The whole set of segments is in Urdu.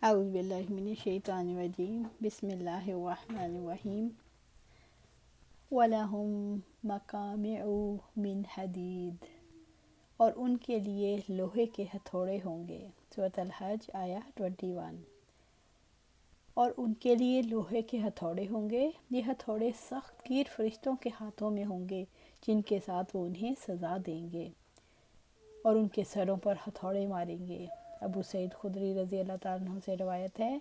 اعوذ باللہ من الشیطان الرجیم بسم اللہ الرحمن الرحیم وَلَهُم مَّقَامِعُ مِنْ حَدِيدٍ اور ان کے لیے لوہے کے ہتھوڑے ہوں گے۔ سورۃ الحج آیہ 21۔ اور ان کے لیے لوہے کے ہتھوڑے ہوں گے، یہ ہتھوڑے سخت گیر فرشتوں کے ہاتھوں میں ہوں گے جن کے ساتھ وہ انہیں سزا دیں گے اور ان کے سروں پر ہتھوڑے ماریں گے۔ ابو سعید خدری رضی اللہ تعالیٰ عنہ سے روایت ہے،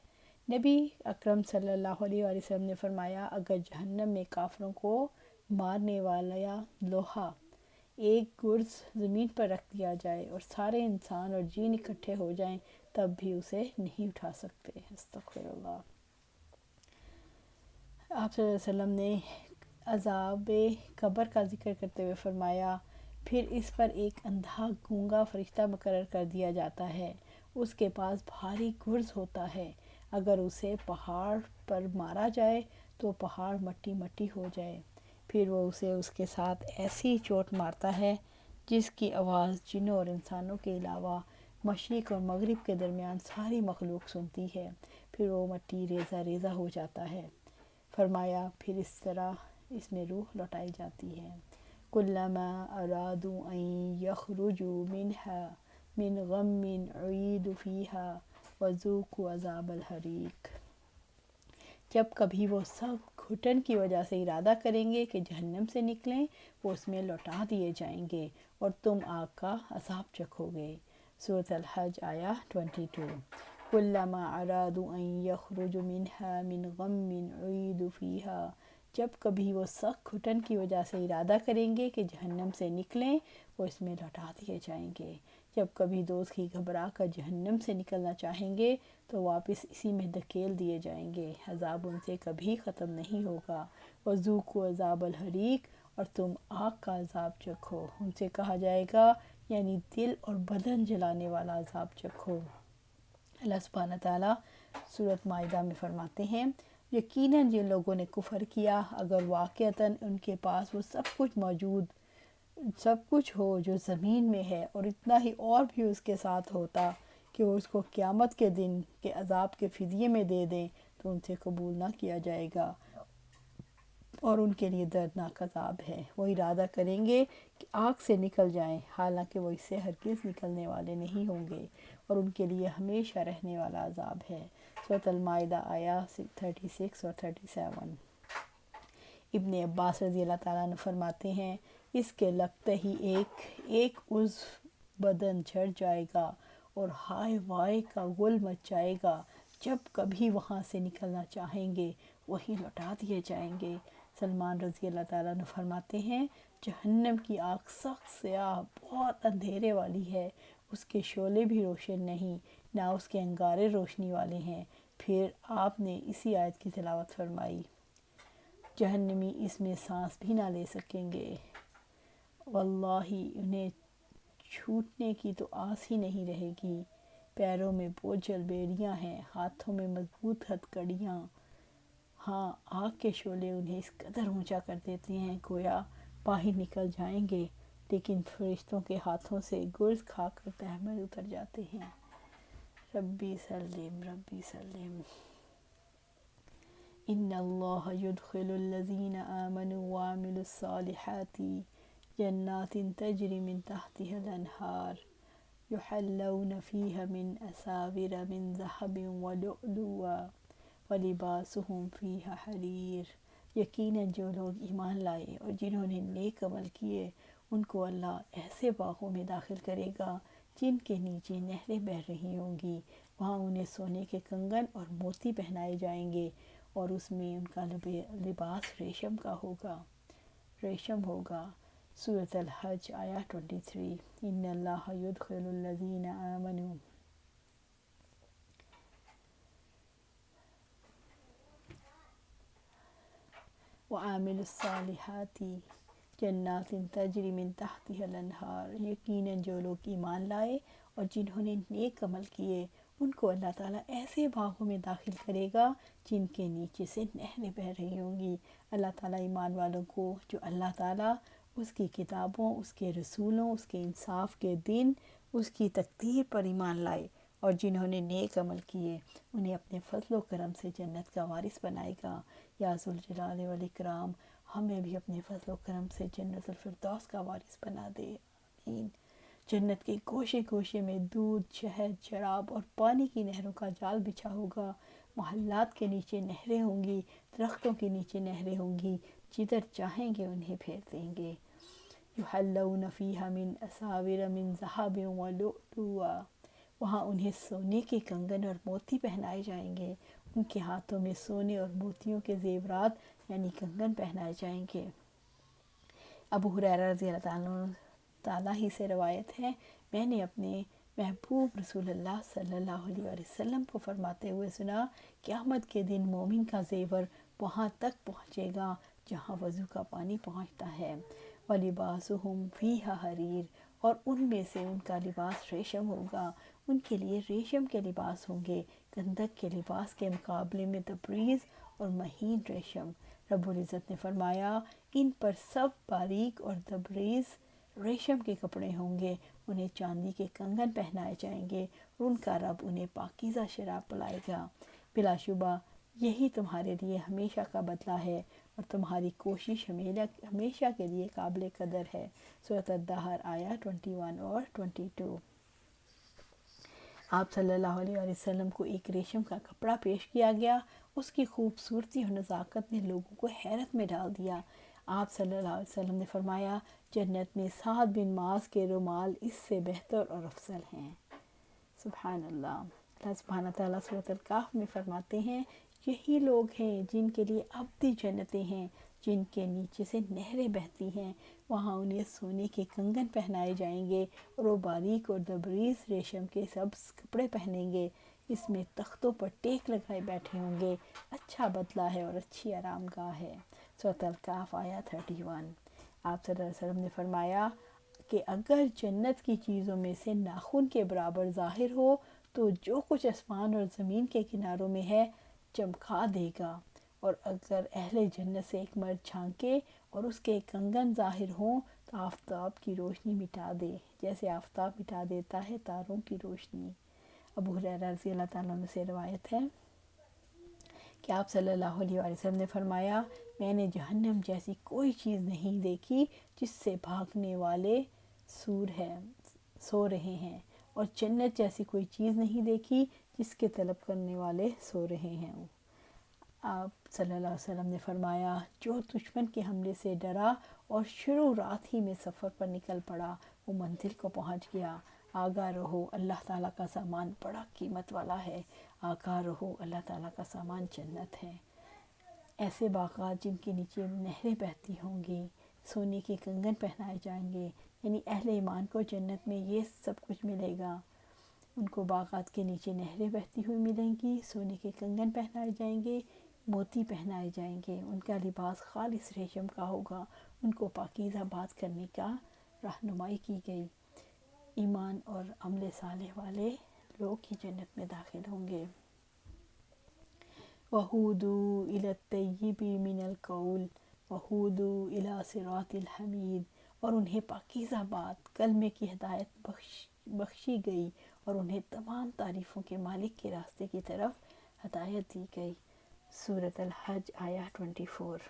نبی اکرم صلی اللہ علیہ وآلہ وسلم نے فرمایا، اگر جہنم میں کافروں کو مارنے والا لوہا ایک گرز زمین پر رکھ دیا جائے اور سارے انسان اور جن اکٹھے ہو جائیں تب بھی اسے نہیں اٹھا سکتے۔ استغفر اللہ۔ آپ صلی اللہ علیہ وسلم نے عذاب قبر کا ذکر کرتے ہوئے فرمایا، پھر اس پر ایک اندھا گونگا فرشتہ مقرر کر دیا جاتا ہے، اس کے پاس بھاری گرز ہوتا ہے، اگر اسے پہاڑ پر مارا جائے تو پہاڑ مٹی مٹی ہو جائے، پھر وہ اسے اس کے ساتھ ایسی چوٹ مارتا ہے جس کی آواز جنوں اور انسانوں کے علاوہ مشرق اور مغرب کے درمیان ساری مخلوق سنتی ہے، پھر وہ مٹی ریزہ ریزہ ہو جاتا ہے۔ فرمایا پھر اس طرح اس میں روح لوٹائی جاتی ہے۔ کلما ارادوا ان یخرجوا منها من غم اعیدوا فیها وذوقوا عذاب الحریق۔ جب کبھی وہ سب گھٹن کی وجہ سے ارادہ کریں گے کہ جہنم سے نکلیں، وہ اس میں لوٹا دیے جائیں گے اور تم آگ کا عذاب چکھو گے۔ سورۃ الحج آیہ 22۔ کلما ارادوا ان یخرجوا منها من غم اعیدوا فیها۔ جب کبھی وہ سخت گھٹن کی وجہ سے ارادہ کریں گے کہ جہنم سے نکلیں، وہ اس میں لوٹا دیے جائیں گے۔ جب کبھی دوزخی گھبرا کر جہنم سے نکلنا چاہیں گے تو واپس اسی میں دھکیل دیے جائیں گے، عذاب ان سے کبھی ختم نہیں ہوگا۔ وذوقوا عذاب الحریق، اور تم آگ کا عذاب چکھو۔ ان سے کہا جائے گا یعنی دل اور بدن جلانے والا عذاب چکھو۔ اللہ سبحانہ تعالیٰ سورۃ مائدہ میں فرماتے ہیں، یقیناً جن لوگوں نے کفر کیا، اگر واقعتاً ان کے پاس وہ سب کچھ ہو جو زمین میں ہے اور اتنا ہی اور بھی اس کے ساتھ ہوتا کہ وہ اس کو قیامت کے دن کے عذاب کے فدیے میں دے دیں تو ان سے قبول نہ کیا جائے گا اور ان کے لیے دردناک عذاب ہے۔ وہ ارادہ کریں گے کہ آگ سے نکل جائیں، حالانکہ وہ اس سے ہرگز نکلنے والے نہیں ہوں گے اور ان کے لیے ہمیشہ رہنے والا عذاب ہے۔ سورۃ المائدہ آیہ 36 اور 37۔ ابن عباس رضی اللہ تعالیٰ عنہ فرماتے ہیں، اس کے لگتے ہی ایک عضو بدن جھڑ جائے گا اور ہائے وائے کا غل مچ جائے گا۔ جب کبھی وہاں سے نکلنا چاہیں گے وہیں لوٹا دیے جائیں گے۔ سلمان رضی اللہ تعالیٰ عنہ فرماتے ہیں، جہنم کی آگ سخت سیاہ بہت اندھیرے والی ہے، اس کے شعلے بھی روشن نہیں، نہ اس کے انگارے روشنی والے ہیں۔ پھر آپ نے اسی آیت کی تلاوت فرمائی، جہنمی اس میں سانس بھی نہ لے سکیں گے، واللہ انہیں چھوٹنے کی تو آس ہی نہیں رہے گی۔ پیروں میں بوجھل بیڑیاں ہیں، ہاتھوں میں مضبوط ہتھکڑیاں، ہاں آگ کے شعلے انہیں اس قدر اونچا کر دیتے ہیں گویا باہر نکل جائیں گے، لیکن فرشتوں کے ہاتھوں سے گرز کھا کر تحمل اتر جاتے ہیں۔ ربی سلم ربی سلم۔ ان اللہ يدخل الذین آمنوا وعملوا الصالحات جنات تجری من تحتها الانہار یحلون فیہا من اساور من ذہب ولؤلؤا ولباسهم فیہا حریر۔ یقیناً جو لوگ ایمان لائے اور جنہوں نے نیک عمل کیے ان کو اللہ ایسے باغوں میں داخل کرے گا جن کے نیچے نہریں بہہ رہی ہوں گی، وہاں انہیں سونے کے کنگن اور موتی پہنائے جائیں گے اور اس میں ان کا لباس ریشم ہوگا۔ سورۃ الحج آیہ 23۔ ان اللہ يدخل الذین آمنوا وعاملوا الصالحات جنات تجری من تحتها الانہار۔ یقیناً جو لوگ ایمان لائے اور جنہوں نے نیک عمل کیے ان کو اللہ تعالیٰ ایسے باغوں میں داخل کرے گا جن کے نیچے سے نہریں بہہ رہی ہوں گی۔ اللہ تعالیٰ ایمان والوں کو جو اللہ تعالیٰ اس کی کتابوں، اس کے رسولوں، اس کے انصاف کے دن، اس کی تقدیر پر ایمان لائے اور جنہوں نے نیک عمل کیے انہیں اپنے فضل و کرم سے جنت کا وارث بنائے گا۔ یا ذوالجلال والاکرام ہمیں بھی اپنے فضل و کرم سے جنت الفردوس کا وارث بنا دے، آمین۔ جنت کے گوشے گوشے میں دودھ، شہد، شراب اور پانی کی نہروں کا جال بچھا ہوگا۔ محلات کے نیچے نہریں ہوں گی، درختوں کے نیچے نہریں ہوں گی، جدھر چاہیں گے انہیں پھیر دیں گے۔ یحلون فیہا من اساور من ذہب ولؤلؤا، وہاں انہیں سونے کے کنگن اور موتی پہنائے جائیں گے، ان کے ہاتھوں میں سونے اور موتیوں کے زیورات یعنی کنگن پہنائے جائیں گے۔ ابو ہریرہ رضی اللہ تعالیٰ ہی سے روایت ہے، میں نے اپنے محبوب رسول اللہ صلی اللہ علیہ وسلم کو فرماتے ہوئے سنا، قیامت کے دن مومن کا زیور وہاں تک پہنچے گا جہاں وضو کا پانی پہنچتا ہے۔ وَلِبَاسُهُمْ فِيهَا حَرِيرٌ، اور ان میں سے ان کا لباس ریشم ہوگا، ان کے لیے ریشم کے لباس ہوں گے، گندک کے لباس کے مقابلے میں تبریز اور مہین ریشم۔ رب العزت نے فرمایا ان پر سب باریک اور تبریز ریشم کے کپڑے ہوں گے، انہیں چاندی کے کنگن پہنائے جائیں گے اور ان کا رب انہیں پاکیزہ شراب پلائے گا۔ بلا شبہ یہی تمہارے لیے ہمیشہ کا بدلہ ہے اور تمہاری کوشش ہمیشہ کے لیے قابل قدر ہے۔ سورۃ الدہر آیات 21 اور 22۔ آپ صلی اللہ علیہ وسلم کو ایک ریشم کا کپڑا پیش کیا گیا، اس کی خوبصورتی اور نزاکت نے لوگوں کو حیرت میں ڈال دیا۔ آپ صلی اللہ علیہ وسلم نے فرمایا جنت میں سعد بن معاذ کے رومال اس سے بہتر اور افضل ہیں۔ سبحان اللہ۔ اللہ سبحانہ تعالیٰ سورۃ الکہف میں فرماتے ہیں یہی لوگ ہیں جن کے لیے ابدی جنتیں ہیں، جن کے نیچے سے نہریں بہتی ہیں، وہاں انہیں سونے کے کنگن پہنائے جائیں گے اور وہ باریک اور تبریز ریشم کے سبز کپڑے پہنیں گے، اس میں تختوں پر ٹیک لگائے بیٹھے ہوں گے، اچھا بدلہ ہے اور اچھی آرام گاہ ہے۔ سورۃ الکہف آیت 31۔ آپ صلی اللہ علیہ وسلم نے فرمایا کہ اگر جنت کی چیزوں میں سے ناخن کے برابر ظاہر ہو تو جو کچھ آسمان اور زمین کے کناروں میں ہے چمکا دے گا، اور اگر اہل جنت سے ایک مرد جھانکے اور اس کے کنگن ظاہر ہوں تو آفتاب کی روشنی مٹا دے جیسے آفتاب مٹا دیتا ہے تاروں کی روشنی۔ ابو ہریرہ رضی اللہ تعالیٰ عنہ سے روایت ہے کہ آپ صلی اللہ علیہ وسلم نے فرمایا میں نے جہنم جیسی کوئی چیز نہیں دیکھی جس سے بھاگنے والے سو رہے ہیں، اور جنت جیسی کوئی چیز نہیں دیکھی جس کے طلب کرنے والے سو رہے ہیں۔ آپ صلی اللہ علیہ وسلم نے فرمایا جو دشمن کے حملے سے ڈرا اور شروع رات ہی میں سفر پر نکل پڑا وہ منزل کو پہنچ گیا۔ آگاہ رہو اللہ تعالیٰ کا سامان بڑا قیمت والا ہے، آگاہ رہو اللہ تعالیٰ کا سامان جنت ہے۔ ایسے باغات جن کے نیچے نہریں بہتی ہوں گی، سونے کے کنگن پہنائے جائیں گے، یعنی اہل ایمان کو جنت میں یہ سب کچھ ملے گا۔ ان کو باغات کے نیچے نہریں بہتی ہوئی ملیں گی، سونے کے کنگن پہنائے جائیں گے، موتی پہنائے جائیں گے، ان کا لباس خالص ریشم کا ہوگا، ان کو پاکیزہ بات کرنے کا رہنمائی کی گئی۔ ایمان اور عمل صالح والے لوگ ہی جنت میں داخل ہوں گے۔ وَہُودُوا إِلَى الطَّيِّبِ مِنَ الْقَوْلِ وَہُودُوا إِلَى صِرَاطِ الْحَمِيدِ، اور انہیں پاکیزہ بات کلمے کی ہدایت بخشی گئی اور انہیں تمام تعریفوں کے مالک کے راستے کی طرف ہدایت دی گئی۔ سورۃ الحج آیت 24۔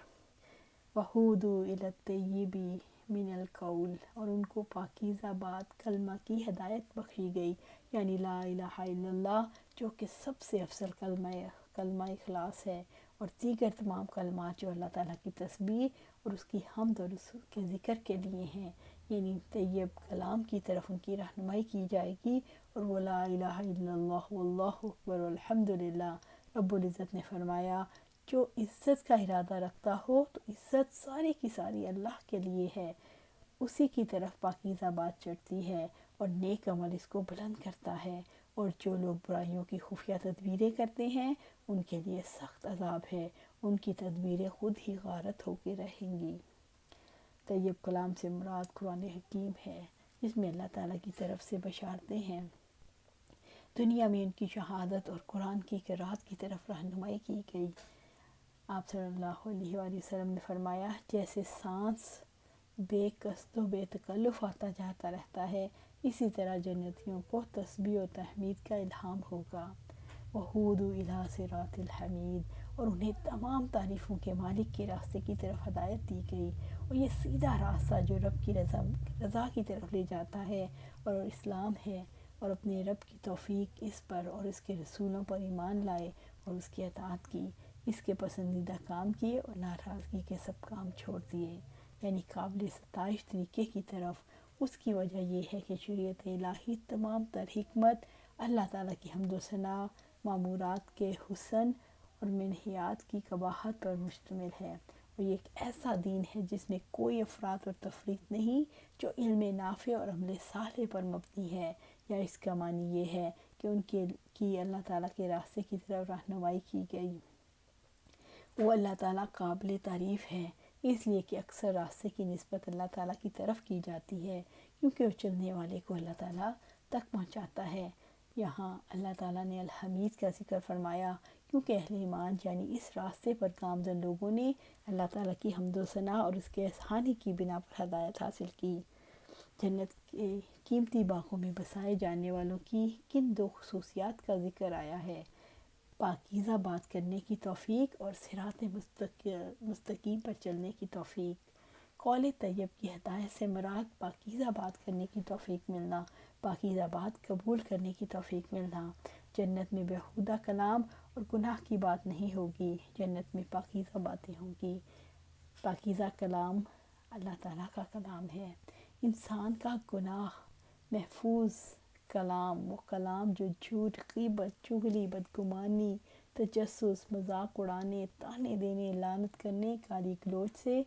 وَہُودُوا إِلَى الطَّيِّبِ مِنَ الْقَوْلِ، اور ان کو پاکیزہ بات کلمہ کی ہدایت بخشی گئی، یعنی لا الہ الا اللہ جو کہ سب سے افضل کلمہ اخلاص ہے، اور دیگر تمام کلمات جو اللہ تعالیٰ کی تسبیح اور اس کی حمد اور اس کے ذکر کے لیے ہیں، یعنی طیب کلام کی طرف ان کی رہنمائی کی جائے گی، اور وہ لا الہ الا اللہ واللہ اکبر والحمدللہ۔ رب العزت نے فرمایا جو عزت کا ارادہ رکھتا ہو تو عزت ساری کی ساری اللہ کے لیے ہے، اسی کی طرف پاکیزہ بات چڑھتی ہے اور نیک عمل اس کو بلند کرتا ہے، اور جو لوگ برائیوں کی خفیہ تدبیریں کرتے ہیں ان کے لیے سخت عذاب ہے، ان کی تدبیریں خود ہی غارت ہو کے رہیں گی۔ طیب کلام سے مراد قرآن حکیم ہے جس میں اللہ تعالیٰ کی طرف سے بشارتیں ہیں، دنیا میں ان کی شہادت اور قرآن کی قرات کی طرف رہنمائی کی گئی۔ آپ صلی اللہ علیہ وآلہ وسلم نے فرمایا جیسے سانس بے قصد و بے تکلف آتا جاتا رہتا ہے، اسی طرح جنتیوں کو تسبیح و تحمید کا الہام ہوگا۔ وَہُودُوا إِلَىٰ صِرَاطِ الْحَمِيدِ، اور انہیں تمام تعریفوں کے مالک کے راستے کی طرف ہدایت دی گئی، اور یہ سیدھا راستہ جو رب کی رضا کی طرف لے جاتا ہے اور اسلام ہے، اور اپنے رب کی توفیق اس پر اور اس کے رسولوں پر ایمان لائے اور اس کی اطاعت کی، اس کے پسندیدہ کام کیے اور ناراضگی کے سب کام چھوڑ دیے، یعنی قابل ستائش طریقے کی طرف۔ اس کی وجہ یہ ہے کہ شریعت الہی تمام تر حکمت، اللہ تعالیٰ کی حمد و ثنا، مامورات کے حسن اور منہیات کی قباحت پر مشتمل ہے، اور یہ ایک ایسا دین ہے جس میں کوئی افراط اور تفریط نہیں، جو علم نافع اور عمل صالح پر مبنی ہے، یا اس کا معنی یہ ہے کہ ان کی اللہ تعالیٰ کے راستے کی طرف رہنمائی کی گئی۔ وہ اللہ تعالیٰ قابل تعریف ہے، اس لیے کہ اکثر راستے کی نسبت اللہ تعالیٰ کی طرف کی جاتی ہے، کیونکہ وہ چلنے والے کو اللہ تعالیٰ تک پہنچاتا ہے۔ یہاں اللہ تعالیٰ نے الحمید کا ذکر فرمایا کیونکہ اہل ایمان یعنی اس راستے پر گامزن لوگوں نے اللہ تعالیٰ کی حمد و ثنا اور اس کے احسان کی بنا پر ہدایت حاصل کی۔ جنت کے قیمتی باغوں میں بسائے جانے والوں کی کن دو خصوصیات کا ذکر آیا ہے؟ پاکیزہ بات کرنے کی توفیق اور صراط مستقیم پر چلنے کی توفیق۔ قول طیب کی ہدایت سے مراد پاکیزہ بات کرنے کی توفیق ملنا، پاکیزہ بات قبول کرنے کی توفیق ملنا۔ جنت میں بیہودہ کلام اور گناہ کی بات نہیں ہوگی، جنت میں پاکیزہ باتیں ہوں گی۔ پاکیزہ کلام اللہ تعالیٰ کا کلام ہے۔ انسان کا گناہ محفوظ کلام، وہ کلام جو جھوٹ، غیبت، چغلی، بدگمانی، تجسس، مذاق اڑانے، طعنے دینے، لعنت کرنے، گالی گلوچ سے،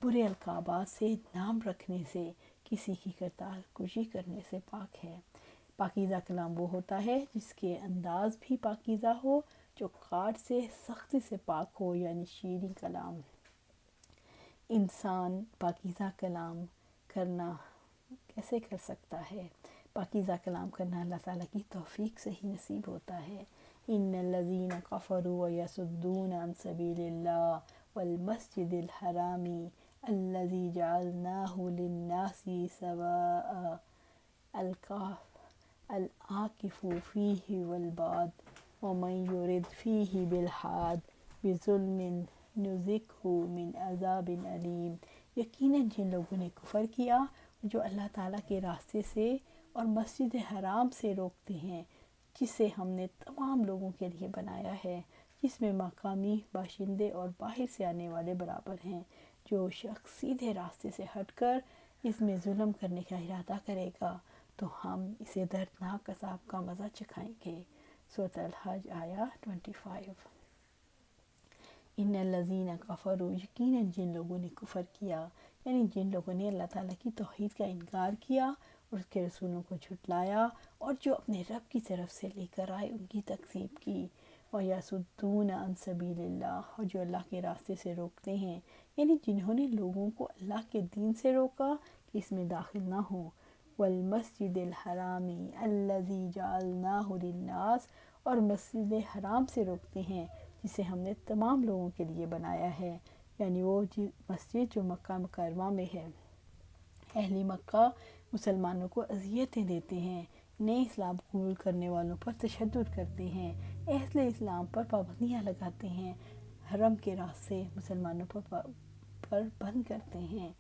برے القابات سے، نام رکھنے سے، کسی کی کرتال کشی کرنے سے پاک ہے۔ پاکیزہ کلام وہ ہوتا ہے جس کے انداز بھی پاکیزہ ہو، جو کاٹ سے سختی سے پاک ہو، یعنی شیریں کلام۔ انسان پاکیزہ کلام کرنا کیسے کر سکتا ہے؟ پاکیزہ کلام کرنا اللہ تعالیٰ کی توفیق سے ہی نصیب ہوتا ہے۔ ان الذین کفروا ویصدون عن سبیل اللہ والمسجد الحرام الذی جعلناہ للناس سواء العاکف فیہ والباد ومن یرد فیہ بالحاد بظلم نذقہ من عذاب علیم۔ یقیناً جن لوگوں نے کفر کیا جو اللہ تعالیٰ کے راستے سے اور مسجد حرام سے روکتے ہیں، جسے ہم نے تمام لوگوں کے لیے بنایا ہے، جس میں مقامی باشندے اور باہر سے آنے والے برابر ہیں، جو شخص سیدھے راستے سے ہٹ کر اس میں ظلم کرنے کا ارادہ کرے گا تو ہم اسے دردناک عذاب کا مزہ چکھائیں گے۔ سورۃ الحج آیہ 25۔ ان الذین کفروا، یقیناً جن لوگوں نے کفر کیا، یعنی جن لوگوں نے اللہ تعالیٰ کی توحید کا انکار کیا اور اس کے رسولوں کو جھٹلایا، اور جو اپنے رب کی طرف سے لے کر آئے ان کی تکذیب کی، وَيَصُدُّونَ عَن سَبِيلِ اللَّهِ، اور جو اللہ کے راستے سے روکتے ہیں، یعنی جنہوں نے لوگوں کو اللہ کے دین سے روکا کہ اس میں داخل نہ ہوں، وَالْمَسْجِدِ الْحَرَامِ الَّذِي جَعَلْنَاهُ لِلنَّاسِ، اور مسجد حرام سے روکتے ہیں جسے ہم نے تمام لوگوں کے لیے بنایا ہے، یعنی وہ مسجد جو مکہ مکرمہ میں ہے۔ اہل مکہ مسلمانوں کو اذیتیں دیتے ہیں، نئے اسلام قبول کرنے والوں پر تشدد کرتے ہیں، اہل اسلام پر پابندیاں لگاتے ہیں، حرم کے راستے مسلمانوں پر بند کرتے ہیں۔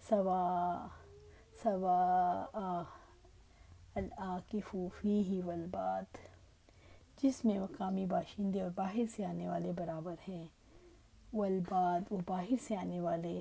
سواء العاکف فیہ والباد، جس میں مقامی باشندے اور باہر سے آنے والے برابر ہیں۔ والباد، وہ باہر سے آنے والے۔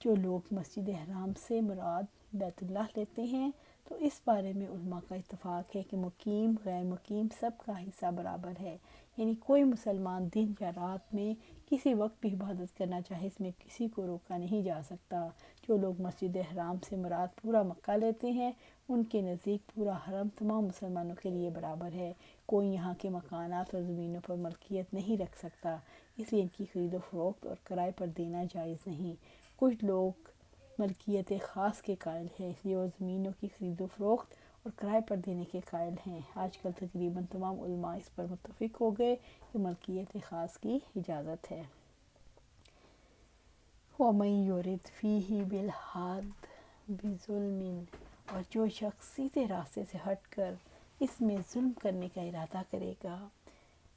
جو لوگ مسجد حرام سے مراد بیت اللہ لیتے ہیں تو اس بارے میں علماء کا اتفاق ہے کہ مقیم غیر مقیم سب کا حصہ برابر ہے، یعنی کوئی مسلمان دن یا رات میں کسی وقت بھی عبادت کرنا چاہے، اس میں کسی کو روکا نہیں جا سکتا۔ جو لوگ مسجد حرام سے مراد پورا مکہ لیتے ہیں ان کے نزدیک پورا حرم تمام مسلمانوں کے لیے برابر ہے، کوئی یہاں کے مکانات اور زمینوں پر ملکیت نہیں رکھ سکتا، اس لیے ان کی خرید و فروخت اور کرائے پر دینا جائز نہیں۔ کچھ لوگ ملکیت خاص کے قائل ہیں، اس لیے وہ زمینوں کی خرید و فروخت اور کرائے پر دینے کے قائل ہیں۔ آج کل تقریباً تمام علماء اس پر متفق ہو گئے کہ ملکیت خاص کی اجازت ہے۔ وَمَن يُرِدْ فِيهِ بِالْحَادِ بِظُلْمٍ، اور جو شخص سیدھے راستے سے ہٹ کر اس میں ظلم کرنے کا ارادہ کرے گا،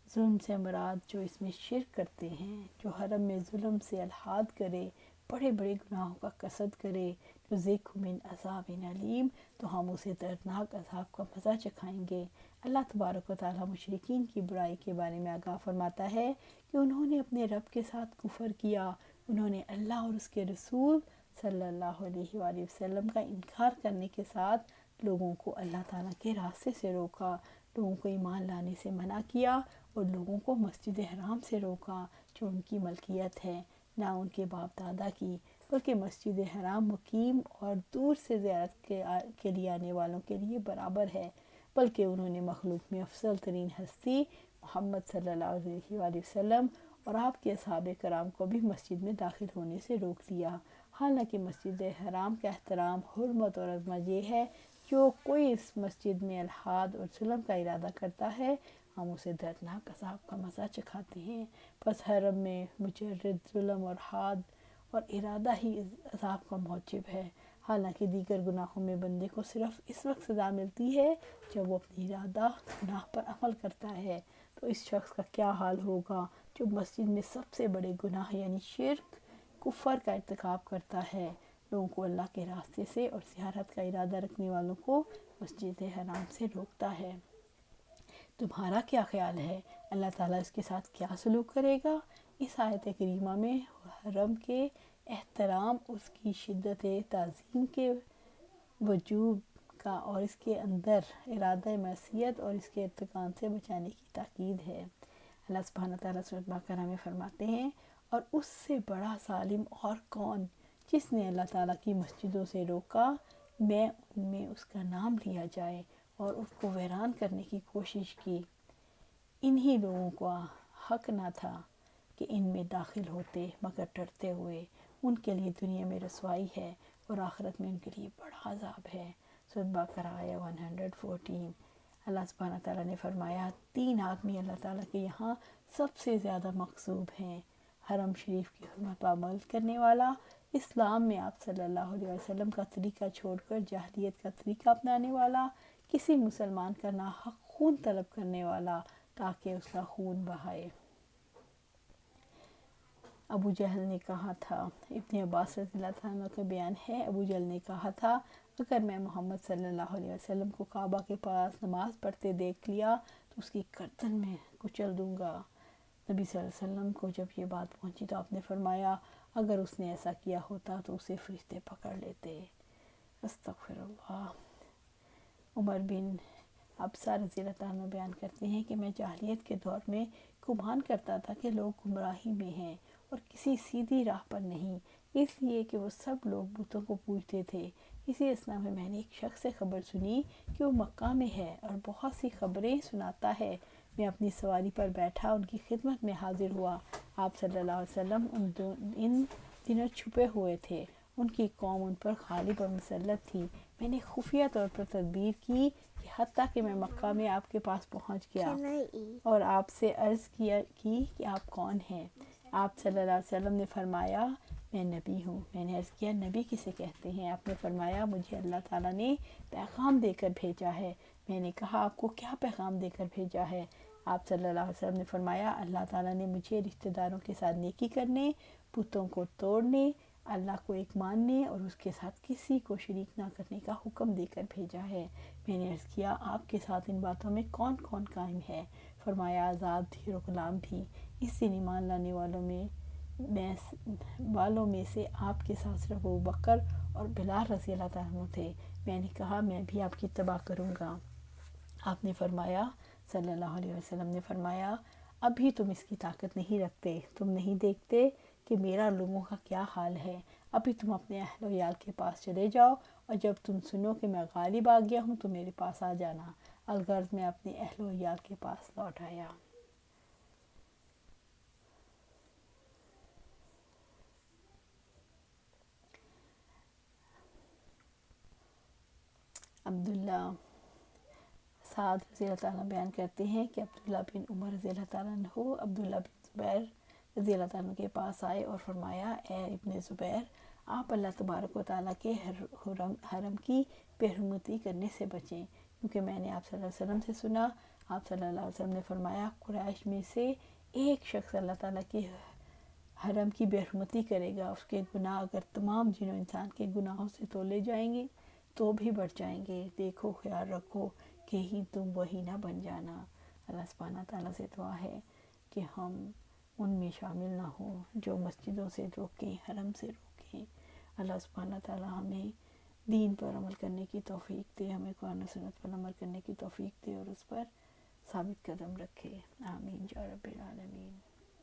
ظلم سے مراد جو اس میں شرک کرتے ہیں، جو حرم میں ظلم سے الحاد کرے، بڑے بڑے گناہوں کا قصد کرے، جو ذکر من عذاب علیم، تو ہم اسے دردناک عذاب کا مزہ چکھائیں گے۔ اللہ تبارک و تعالیٰ مشرکین کی برائی کے بارے میں آگاہ فرماتا ہے کہ انہوں نے اپنے رب کے ساتھ کفر کیا، انہوں نے اللہ اور اس کے رسول صلی اللہ علیہ وآلہ وسلم کا انکار کرنے کے ساتھ لوگوں کو اللہ تعالیٰ کے راستے سے روکا، لوگوں کو ایمان لانے سے منع کیا اور لوگوں کو مسجد حرام سے روکا جو ان کی ملکیت ہے، نہ ان کے باپ دادا کی، بلکہ مسجد حرام مقیم اور دور سے زیارت کے لیے آنے والوں کے لیے برابر ہے، بلکہ انہوں نے مخلوق میں افضل ترین ہستی محمد صلی اللہ علیہ وآلہ وسلم اور آپ کے اصحاب کرام کو بھی مسجد میں داخل ہونے سے روک دیا۔ حالانکہ مسجد حرام کا احترام، حرمت اور عظمت یہ ہے، جو کوئی اس مسجد میں الحاد اور ظلم کا ارادہ کرتا ہے ہم اسے دردناک عذاب کا مزہ چکھاتے ہیں۔ پس حرم میں مجرد ظلم اور حاد اور ارادہ ہی عذاب کا موجب ہے، حالانکہ دیگر گناہوں میں بندے کو صرف اس وقت سزا ملتی ہے جب وہ اپنی ارادہ گناہ پر عمل کرتا ہے، تو اس شخص کا کیا حال ہوگا جو مسجد میں سب سے بڑے گناہ یعنی شرک، کفر کا ارتکاب کرتا ہے، لوگوں کو اللہ کے راستے سے اور زیارت کا ارادہ رکھنے والوں کو مسجد حرام سے روکتا ہے۔ تمہارا کیا خیال ہے اللہ تعالیٰ اس کے ساتھ کیا سلوک کرے گا؟ اس آیت کریمہ میں حرم کے احترام، اس کی شدت تعظیم کے وجوب کا اور اس کے اندر ارادہ معصیت اور اس کے ارتکاب سے بچانے کی تاکید ہے۔ اللہ سبحانہ تعالیٰ سورۃ بقرہ میں فرماتے ہیں، اور اس سے بڑا ظالم اور کون جس نے اللہ تعالیٰ کی مسجدوں سے روکا میں ان میں اس کا نام لیا جائے اور اس کو ویران کرنے کی کوشش کی۔ انہی لوگوں کا حق نہ تھا کہ ان میں داخل ہوتے مگر ڈرتے ہوئے، ان کے لیے دنیا میں رسوائی ہے اور آخرت میں ان کے لیے بڑا عذاب ہے۔ سورۃ بقرہ آیہ 114۔ اللہ سبحانہ تعالیٰ نے فرمایا، 3 آدمی اللہ تعالیٰ کے یہاں سب سے زیادہ مغضوب ہیں: حرم شریف کی حرمت پر عمل کرنے والا، اسلام میں آپ صلی اللہ علیہ وسلم کا طریقہ چھوڑ کر جاہلیت کا طریقہ اپنانے والا، کسی مسلمان کا ناحق خون طلب کرنے والا تاکہ اس کا خون بہائے۔ ابو جہل نے کہا تھا، ابن عباس رضی اللہ عنہ کا بیان ہے، ابو جہل نے کہا تھا، اگر میں محمد صلی اللہ علیہ وسلم کو کعبہ کے پاس نماز پڑھتے دیکھ لیا تو اس کی گردن میں کچل دوں گا۔ نبی صلی اللہ علیہ وسلم کو جب یہ بات پہنچی تو آپ نے فرمایا، اگر اس نے ایسا کیا ہوتا تو اسے فرشتے پکڑ لیتے۔ استغفر اللہ۔ عمر بن ابسہ رضی اللہ عنہ بیان کرتے ہیں کہ میں جاہلیت کے دور میں گمان کرتا تھا کہ لوگ گمراہی میں ہیں اور کسی سیدھی راہ پر نہیں، اس لیے کہ وہ سب لوگ بتوں کو پوجتے تھے۔ اسی اثنا میں میں نے ایک شخص سے خبر سنی کہ وہ مکہ میں ہے اور بہت سی خبریں سناتا ہے۔ میں اپنی سواری پر بیٹھا ان کی خدمت میں حاضر ہوا۔ آپ صلی اللہ علیہ وسلم ان دنوں چھپے ہوئے تھے، ان کی قوم ان پر غالب اور مسلط تھی۔ میں نے خفیہ طور پر تدبیر کی کہ حتیٰ کہ میں مکہ میں آپ کے پاس پہنچ گیا اور آپ سے عرض کی کہ آپ کون ہیں؟ آپ صلی اللہ علیہ وسلم نے فرمایا، میں نبی ہوں۔ میں نے عرض کیا، نبی کسے کہتے ہیں؟ آپ نے فرمایا، مجھے اللہ تعالیٰ نے پیغام دے کر بھیجا ہے۔ میں نے کہا، آپ کو کیا پیغام دے کر بھیجا ہے؟ آپ صلی اللہ علیہ وسلم نے فرمایا، اللہ تعالیٰ نے مجھے رشتہ داروں کے ساتھ نیکی کرنے، بتوں کو توڑنے، اللہ کو ایک ماننے اور اس کے ساتھ کسی کو شریک نہ کرنے کا حکم دے کر بھیجا ہے۔ میں نے عرض کیا، آپ کے ساتھ ان باتوں میں کون کون قائم ہے؟ فرمایا، آزاد بھی اور غلام بھی۔ اس دن ایمان لانے والوں میں سے آپ کے ساتھ صرف ابوبکر اور بلال رضی اللہ عنہ تھے۔ میں نے کہا، میں بھی آپ کی اتباع کروں گا۔ آپ نے فرمایا، صلی اللہ علیہ وسلم نے فرمایا، ابھی تم اس کی طاقت نہیں رکھتے، تم نہیں دیکھتے کہ میرا لوگوں کا کیا حال ہے؟ ابھی تم اپنے اہل و عیال کے پاس چلے جاؤ اور جب تم سنو کہ میں غالب آ گیا ہوں تو میرے پاس آ جانا۔ الغرض میں اپنے اہل و عیال کے پاس لوٹ آیا۔ عبداللہ سعد رضی اللہ تعالیٰ بیان کرتے ہیں کہ عبداللہ بن عمر رضی اللہ تعالیٰ عنہ عبداللہ بن زبیر رضی اللہ تعالیٰ عنہ کے پاس آئے اور فرمایا، اے ابن زبیر، آپ اللہ تبارک و تعالیٰ کے حرم کی بےحرمتی کرنے سے بچیں، کیونکہ میں نے آپ صلی اللہ علیہ وسلم سے سنا، آپ صلی اللہ علیہ وسلم نے فرمایا قریش میں سے ایک شخص اللہ تعالیٰ کے حرم کی بےحرمتی کرے گا، اس کے گناہ اگر تمام جن و انسان کے گناہوں سے تولے جائیں گے تو بھی بڑھ جائیں گے۔ دیکھو، خیال رکھو، کہیں تم وہی نہ بن جانا۔ اللہ سبحانہ تعالیٰ سے دعا ہے کہ ہم ان میں شامل نہ ہوں جو مسجدوں سے روکیں، حرم سے روکیں۔ اللہ سبحانہ تعالیٰ ہمیں دین پر عمل کرنے کی توفیق دے، ہمیں قرآن و سنت پر عمل کرنے کی توفیق دے اور اس پر ثابت قدم رکھے۔ آمین یا رب العالمین۔